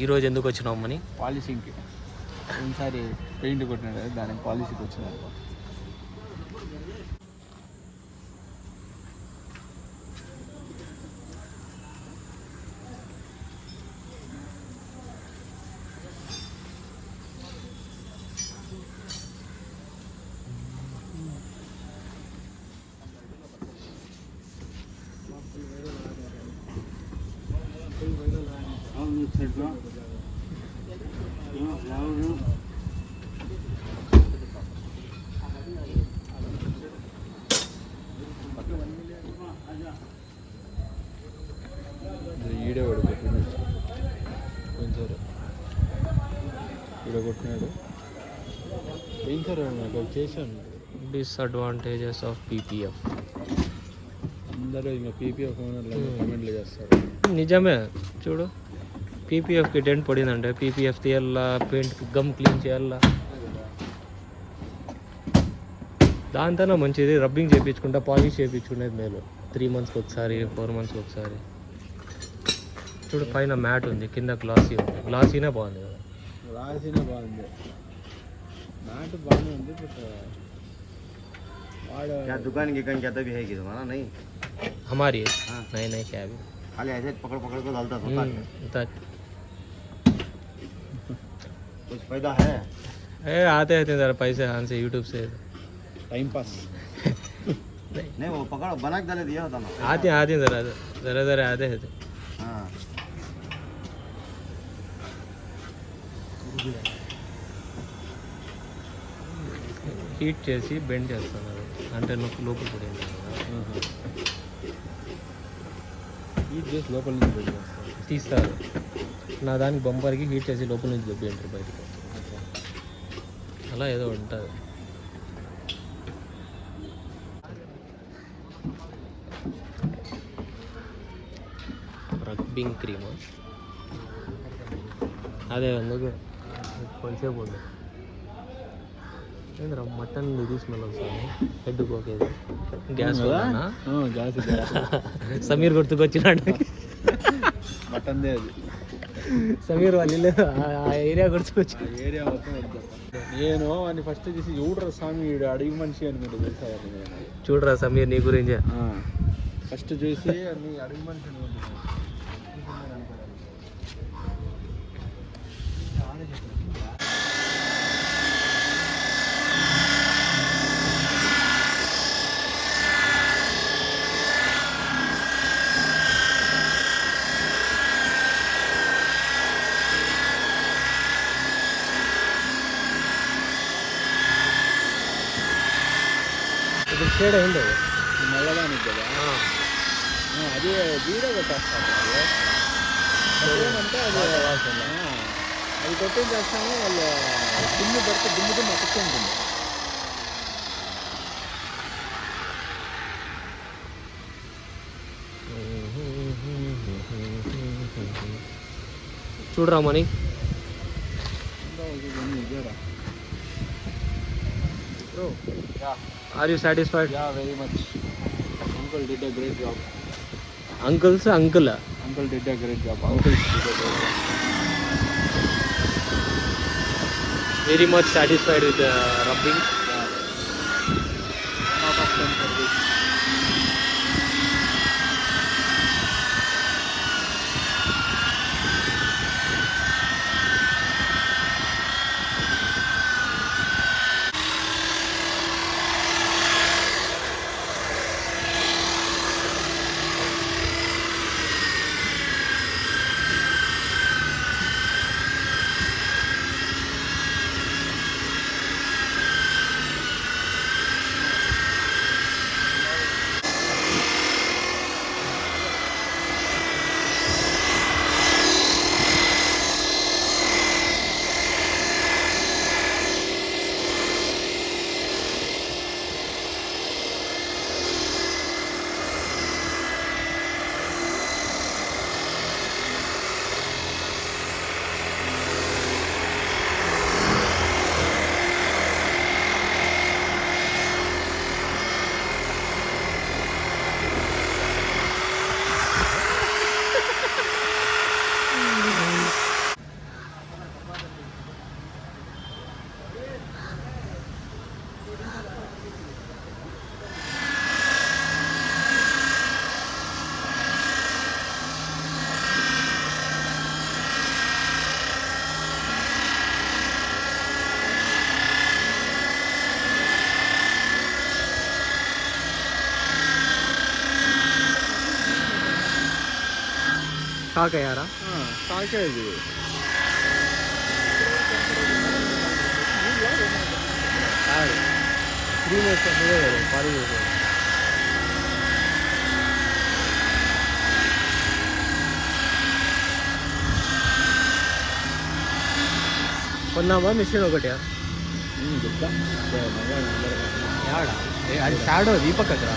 ఈరోజు ఎందుకు వచ్చినావు మని? పాలిషింగ్కి. ఈసారి పెయింట్ కొట్టినాడు, దానికి పాలిషింగ్కి వచ్చినాడు. ఈడే వాడు కొట్టినాడు. ఏం సార్ నాకు చేశాను. Disadvantages of PPF. అందరూ ఇంకా పీపీఎఫ్ కామెంట్లు చేస్తారు. నిజమే. చూడు, పీపీఎఫ్కి డెంట్ పడిందంటే పీపీఎఫ్ తీయాలా, పెయింట్ గమ్ క్లీన్ చేయాలా. దాంతోనే మంచిది రబ్బింగ్ చేయించుకుంటా, పాలిష్ చేయించుకునేది మేలు. 3 monthsకి ఒకసారి, 4 monthsకి ఒకసారి. చూడు, పైన మ్యాట్ ఉంది, కింద గ్లాసీ ఉంది. గ్లాసీనే బాగుంది కదా. గ్లాసీనే బాగుంది, మ్యాట్ బాగానే ఉంది. क्या दुकान की कहीं कहता भी है कि तुम्हारा नहीं? हमारी है। नहीं क्या भी खाली ऐसे पकड़ पकड़ को डालता था। कुछ फायदा है? आते हैं ज़रा पैसे हाथ से यूट्यूब से टाइम पास। नहीं वो पकड़ बना के डाले दिया होता ना। आते हैं ज़रा आते हैं। हाँ హీట్ చేసి బెండ్ చేస్తున్నారు అంటే లోపల పడింది. హీట్ చేసి లోపల నుంచి బెండ్ చేస్తారు, తీస్తారు. నా దానికి బంపర్కి హీట్ చేసి లోపల నుంచి దొబ్బేంటారు బయటకు. అలా ఏదో ఉంటుంది. రబ్బింగ్ క్రీమ్ అదే అందుకు కొంచెంసేపు ఉంది. ఏంద్రా మటన్ ఇది స్మెల్ వస్తుంది. హెడ్ కోకేది గ్యాస్ గ్యాస్ సమీర్ గుర్తుకొచ్చినాడు. మటన్దే అది. సమీర్ వాళ్ళు ఆ ఏరియా గుర్తుకొచ్చి ఏరియా మొత్తం నేను అని ఫస్ట్ చూసి చూడరా స్వామి అడిగి మనిషి అని మీరు తెలుసా? చూడరా సమీర్ నీ గురించి ఫస్ట్ చూసి అన్ని అడిగి మనిషి అని ఇప్పుడు షేడ్ అయింది నల్లదానికి కదా. అది వీడియో కొట్టేస్తాను ఏమంటే అది కొట్టేం చేస్తాము. వాళ్ళు దుమ్ము పడితే దుమ్ముతో మొత్తం ఉంటుంది. చూడరా money. Are you satisfied? Yeah, very much. Uncle did a great job. Uncle did a great job. Uncle did a great job. Very much satisfied with the rubbing. Yeah. Lot of time for this. Shock అయ్యారా? షాకే ఇది. కాదు 3 months అప్పుడే పాలు చేశారు. కొన్నామా machine ఒకటి? చెప్తా యాడా అది షాడో దీపక్ అక్కడ